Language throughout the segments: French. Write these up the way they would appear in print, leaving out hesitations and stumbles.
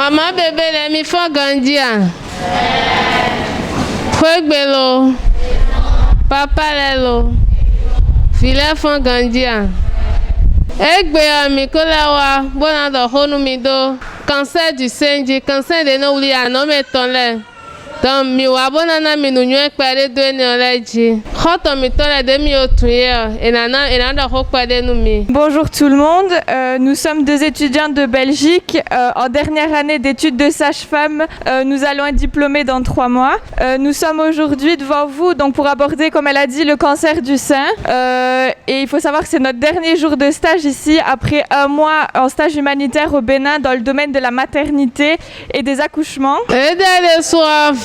Maman bébé les mi font grandir. Fuegbelo. Papa lelo. Filet font grandir. Egbe mi kolewa bona do honu mi do. Cancer du sein, cancer de no uli anome tonle. Donc mi wa bona na mi nu nwe pare do ni oleji. Hoto mi tole de mi otuye enana ho pare nu mi. Bonjour tout le monde, nous sommes deux étudiantes de Belgique en dernière année d'études de sage-femme. Nous allons être diplômés dans 3 mois. Nous sommes aujourd'hui devant vous donc pour aborder, comme elle a dit, le cancer du sein. Et il faut savoir que c'est notre dernier jour de stage ici après 1 mois en stage humanitaire au Bénin dans le domaine de la maternité et des accouchements.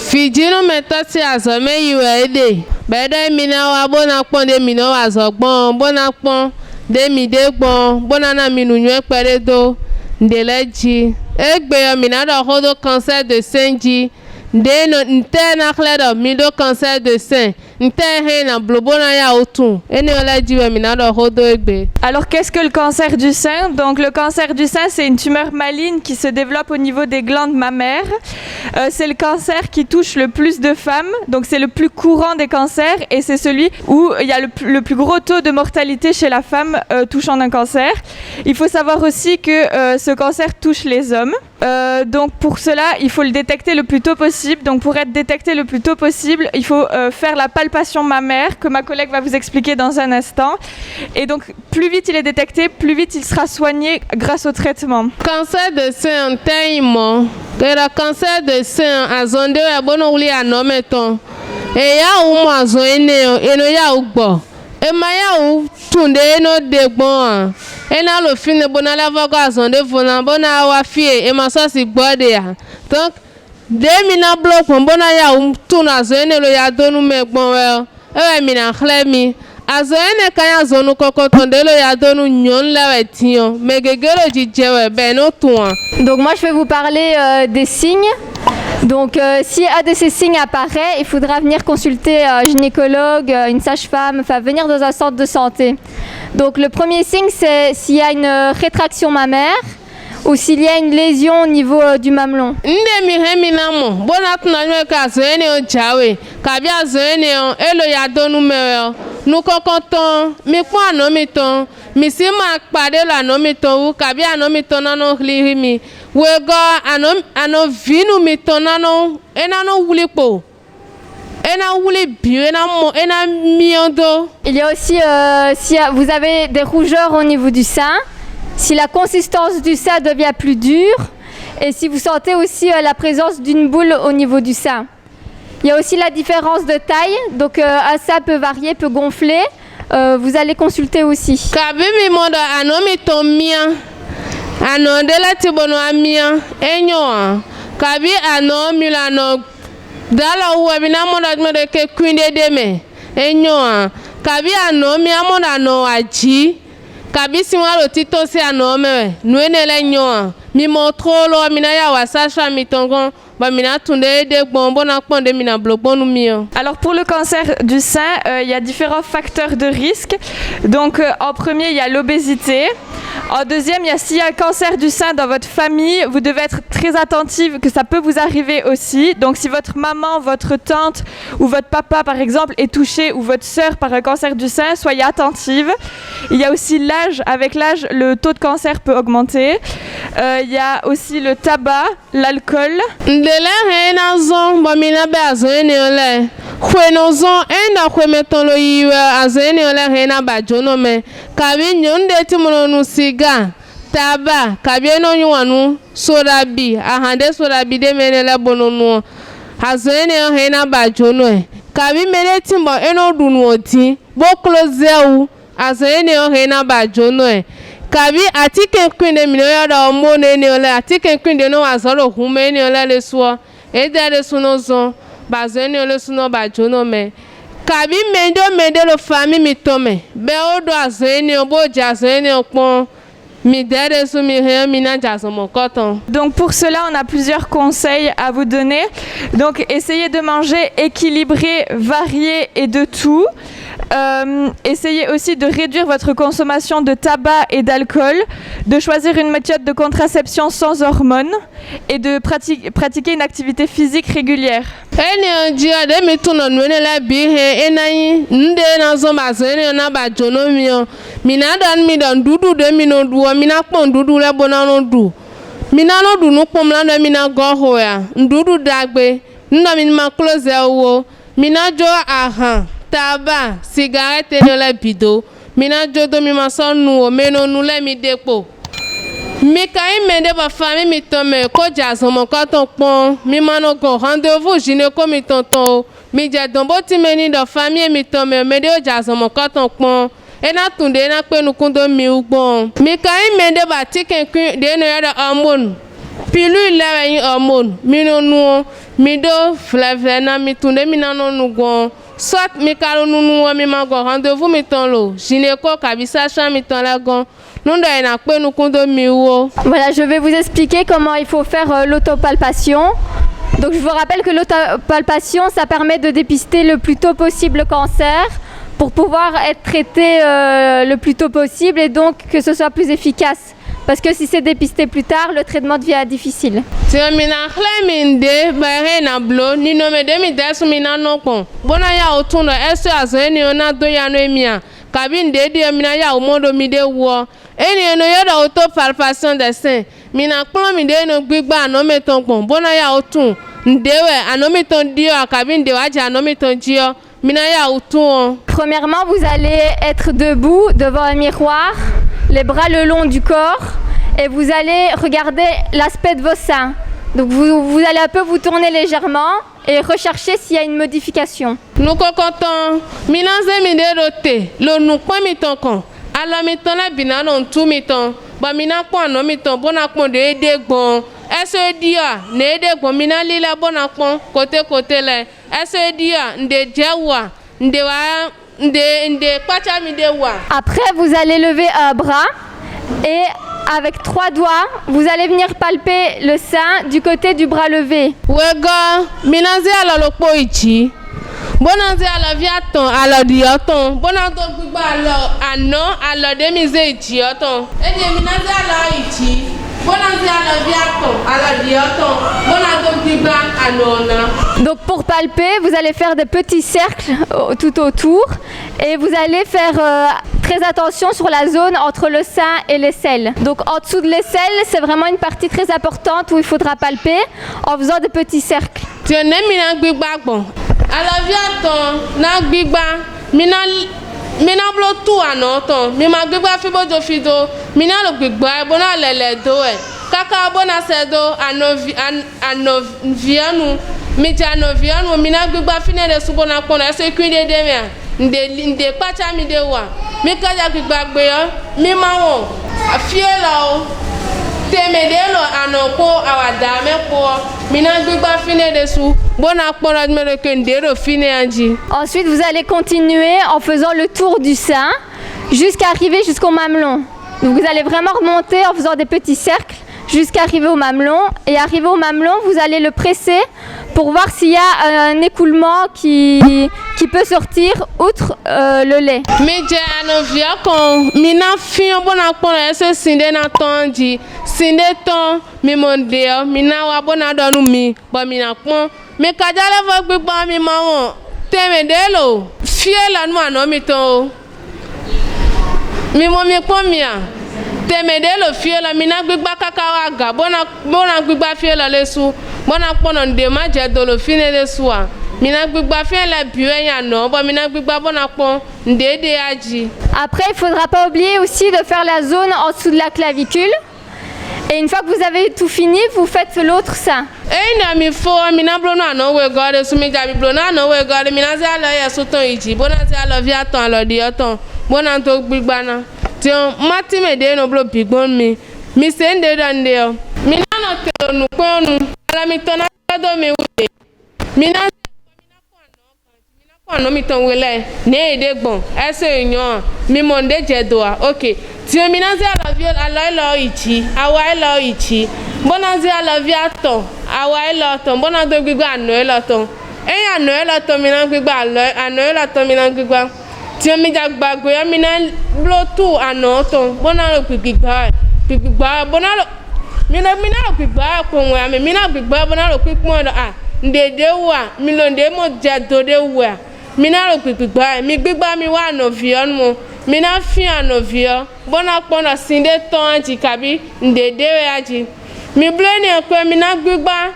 Fidjino metasi azome yuede. Bede mina wa bona pon de mina wa zogbon, bona pon de mi de gbon, bona na minu nwe pere do ndeleji. Egbe yo mina do hodo cancer de sein ji. De no nte na kledo mi do cancer de sein. Nte he na blobona ya otu. Ene oleji we mina do hodo egbe. Alors qu'est-ce que le cancer du sein? Donc le cancer du sein, c'est une tumeur maligne qui se développe au niveau des glandes mammaires. C'est le cancer qui touche le plus de femmes, donc c'est le plus courant des cancers et c'est celui où il y a le plus gros taux de mortalité chez la femme touchant d'un cancer. Il faut savoir aussi que ce cancer touche les hommes. Donc pour cela, il faut le détecter le plus tôt possible. Donc pour être détecté le plus tôt possible, il faut faire la palpation mammaire que ma collègue va vous expliquer dans un instant. Et donc plus vite il est détecté, plus vite il sera soigné grâce au traitement. Cancer de sein tellement. Le cancer de sein a zonde e bono uli anometon. E ya umu azon eno ya ugbo. E ma ya u tunde eno degbon. Ena lo fine bona lava go azonde vona bona wa fie e ma so si gbode ya. Donc de mina block bona ya tunu azon eno lo ya donu megbon we. E mi na khlemi. Azone kaya zonu kokotondelo ya donu nyon lawe tiyon megegero jijewe beno tuan. Donc moi je vais vous parler des signes. Donc si un de ces signes apparaît, il faudra venir consulter un gynécologue, une sage-femme, enfin venir dans un centre de santé. Donc le premier signe c'est s'il y a une rétraction mammaire ou s'il y a une lésion au niveau du mamelon. Nde mi heminamo bona tunanywe ka zone o jawe kabia zone o elo ya donu mewe. Nous cocoton, mi kwa anomiton, mi si ma pade la anomiton ou kabi anomiton nano hlihimi. Wego anovinu miton nano enano wulipo. Ena wuli bio ena miondo. Il y a aussi si vous avez des rougeurs au niveau du sein, si la consistance du sein devient plus dure et si vous sentez aussi la présence d'une boule au niveau du sein. Il y a aussi la différence de taille, donc un sein peut varier, peut gonfler. Vous allez consulter aussi. Kabi mi mondo anomi tomia, anondela tibono amia, enyo. Kabi anomi lano dala uwebina mondo mondo ke kwinde deme, enyo. Kabi anomi amondo ano aji, kabi simwalo tito se anome, nuenele enyo. Mi motrolo mina ya wasasha mitongon. Alors pour le cancer du sein, il y a différents facteurs de risque. Donc en premier, il y a l'obésité. En deuxième, s'il y a un cancer du sein dans votre famille, vous devez être très attentive que ça peut vous arriver aussi. Donc si votre maman, votre tante ou votre papa par exemple est touché ou votre sœur par un cancer du sein, soyez attentive. Il y a aussi l'âge. Avec l'âge, le taux de cancer peut augmenter. Il y a aussi le tabac, l'alcool. Ndele hena zon bomina be azene ole khwenozon enda khwemetolo yiwe azene ole hena bajono me kabi nyonde timonu siga taba kabi no nyuanu sodabi ahande sodabi de menele bononu azene hena bajono kabi mele timbo eno dunu oti bo closeu azene hena bajono kabi atike kwinde minoya da omone ne ole atike kwinde no azoro hume ne ole le so edere sunozon bazene ole suno bajono me kabi mende lo fami mi tome be odo azene obo jazene opon mi dere su mi he mi na jazomo koton. Donc pour cela, on a plusieurs conseils à vous donner. Donc essayez de manger équilibré, varié et de tout. Essayez aussi de réduire votre consommation de tabac et d'alcool, de choisir une méthode de contraception sans hormones et de pratiquer une activité physique régulière. Tabac, cigarette et la bido. Mina jodo mi maso nuo meno nule mi depo. Mi kai mende ba famille mi tome ko jazo mo ka ton pon. Mi mano go rendez-vous gynéco mi tonton. Mi je dombo ti meni do famille mi tome mede o jazo mo ka ton pon. E na tunde na pe nu kundo mi ugbon. Mi kai mende ba ti kenku de no ya da hormone. Pilu lewe yin hormone. Mi no nuo mi do fleve na mi tunde mi na no nugon. Soit mi kalo nunu mi mago rendez-vous mi ton lo gynéco kabisa chan mi ton la gon nous doit na pe nu kundo mi wo. Voilà, je vais vous expliquer comment il faut faire l'autopalpation. Donc je vous rappelle que l'autopalpation, ça permet de dépister le plus tôt possible le cancer pour pouvoir être traité le plus tôt possible et donc que ce soit plus efficace. Parce que si c'est dépisté plus tard, le traitement devient difficile. Premièrement, vous allez être debout devant un miroir, les bras le long du corps, et vous allez regarder l'aspect de vos seins. Donc vous allez un peu vous tourner légèrement et rechercher s'il y a une modification. Nous cocoton, minanze miderote, le nous point mitonko. Alors miton la binanon tout miton. Ba mina kwa no miton bona kon de bon. Est-ce dia ne de bon mina lila bona kon côté le. Est-ce dia nde jawa nde wa nde pacha mi de wa. Après vous allez lever un bras et avec 3 doigts, vous allez venir palper le sein du côté du bras levé. Wega, minanze ala lopo ichi. Bonanze ala viaton, ala dioton. Bonanto gba ala demize ichi oton. Ede minanze ala ichi. Bonanze ala viaton, ala dioton. Bonanto gba anona. Donc pour palper, vous allez faire des petits cercles tout autour et vous allez faire très attention sur la zone entre le sein et l'aisselle. Donc en dessous de l'aisselle, c'est vraiment une partie très importante où il faudra palper en faisant des petits cercles. Alors viaton, na gbigba, mina blo tu anoton, mi ma gbigba fibo do fido, mina lo gbigba bona lele do e. Kaka bona sedo anovianu, mi ja anovianu, mina gbigba fine de subona kona se kwinde de me. Nde pacha mi de wa. Mi kaja gbigba gbe yo, mi ma won. Afiela o. Temedelo anoko awadame ko mina gbigba fine de su bona pona me ke ndero fine anji. Ensuite, vous allez continuer en faisant le tour du sein jusqu'à arriver jusqu'au mamelon. Donc vous allez vraiment remonter en faisant des petits cercles jusqu'à arriver au mamelon et arriver au mamelon, vous allez le presser pour voir s'il y a un écoulement qui peut sortir outre le lait. Meje anovia kon mina fion bona pona ese sinde na tonji sinde ton mi mondeo mina wa bona donu mi bo mina pon me kajale vo gbigba mi ma won temedelo fie la nu ano mi ton mi mo mi pon mi a temedelo fie la mina gbigba kakawa ga bona gbigba fie la lesu bona pon nde ma je dolo fine lesu a mina gbigba fie la biwe ya no bo mina gbigba bona pon ndede aji. Après, il ne faudra pas oublier aussi de faire la zone en dessous de la clavicule. Et une fois que vous avez tout fini, vous faites l'autre sein. Et na mi fo mina blono no we god so mi jabi blono no we god mina za la ya so ton iji bona za la via ton lo di oton bona to gbigba na ti mati me de no blo bigbon mi se nde dande o mina no te nu ponu ala mi ton na do mi we mina no mi ton wele ne ede gbon ese yan mi monde jedoa okay ti mi na za la via ala lo ichi awa lo ichi bona za la via ton awa lo ton bona do gbigba no lo ton e ya no lo ton mi na gbigba lo ano lo ton mi na gbigba Tiens mi jagbago ya mi na blotu anoto bona lo pipigba bona lo mi na lo pipigba ko wa mi na pipigba bona lo pipmo do ndede wa mi lo nde mo jado de wa mi na lo pipigba mi gbigba mi wa no vion mo mi na fi anovio bona pona sinde ton anti kabi ndede we aji mi bleni ko mi na gbigba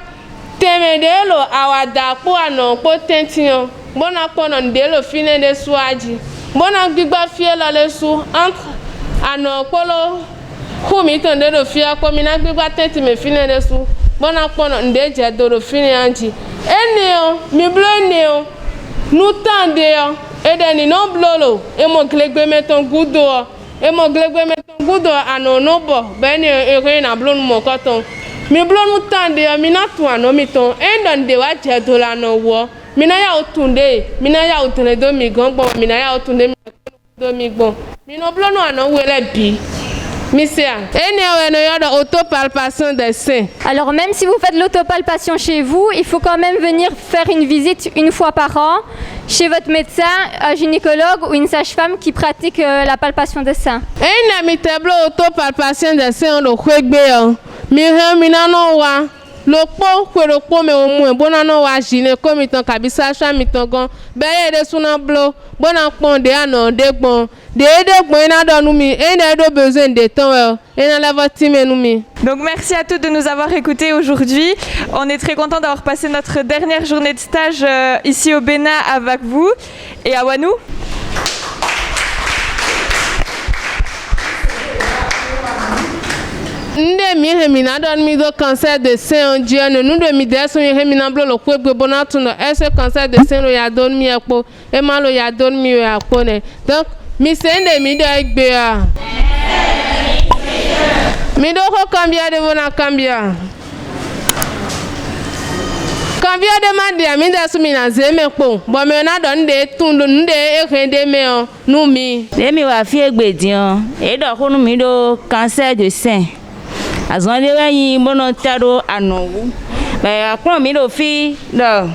temede lo awada po ano po tention bona pona ndelo fine de suaji bona gbigba fie la le su entre ano polo kumi ton de lo fie ko mi na gbigba tenti me fine de su bona pona ndeje do lo fine anji eneo mi bleni nous tendons et deni non blolo et mon glegbe meton gudo et mon glegbe meton gudo anono bo beni e na blon mo koton mi blon nous tendons mi na tu anomiton et don de wa je do la no wo mi na ya otunde mi na ya otunle do mi gongbo mi na ya otunde mi do mi gbon mi no blon ano wele bi. Autopalpation des seins. Alors même si vous faites l'autopalpation chez vous, il faut quand même venir faire une visite une fois par an chez votre médecin, un gynécologue ou une sage-femme qui pratique la palpation des seins. Autopalpation des seins lokpo kwerokpo me omu bona no wa jine komiton kabisa sha mitongon beye de suna blo bona pon de ano de gbon de gbon ina do nu mi ina do besoin de temps ina la votre nu mi. Donc merci à tous de nous avoir écoutés aujourd'hui. On est très content d'avoir passé notre dernière journée de stage ici au Bénin avec vous et à Wanou. Nde mi hemina don mi do cancer de sein Dieu ne nous de mi deso mi hemina blo lo kwegbe bona tuno est cancer de sein lo ya don mi epo e ma lo ya don mi ya po ne donc mi sende mi do egbe a mi do ko cambia de bona cambia de mandia mi deso mi na zeme po bo me na don de tundo nde e rende me o nu mi de mi wa fi egbe dian e do ko nu mi do cancer de sein azon de yin bono taro anowu ba akon mi do fi do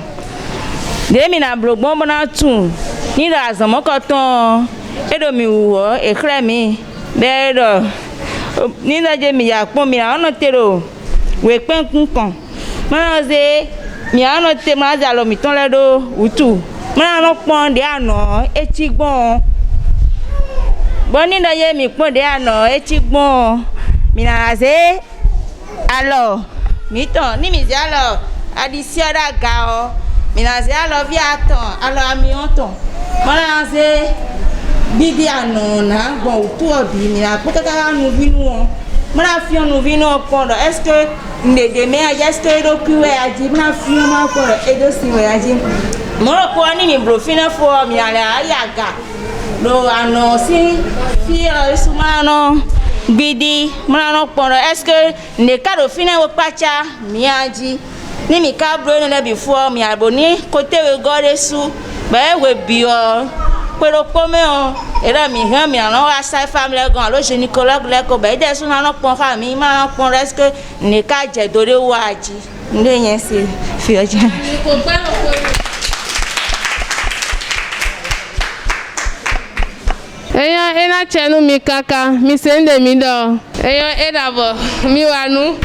de mi na blogbon bona tun ni da azon mo ko ton e do mi wo e kre mi be do ni da je mi ya pon mi ono tero we pen kun kan ma ze mi ano te ma za lo mi ton le do utu ma no pon de ano e ti gbon boni da ye mi pon de ano e ti gbon Minaze alors miton ni mi alors addition da ga o minaze alors vi aton alors ami onton minaze bidi anona bon tout obi mina pour que ta nu vinu on mina fi on nu vinu on est-ce que ndede me est-ce que do kuwe aji mina fi on ma ko e do si we aji mo ro ko ni mi bro fina fo mi ala ayaga do ano si fi sumano bidi mwana poro est-ce que ne kado fina wo pacha miaji ni mi ka bro ne before mi aboni kote we gode su ba we bio pero pome o era mi han mi ana wa sai family gan lo gynécologue le ko ba de su na no pon fa mi ma pon est-ce que ne ka je dore waji nde yen se fi oja Eyo ena chenu mi kaka mi sende mi do eyo edabo mi wanu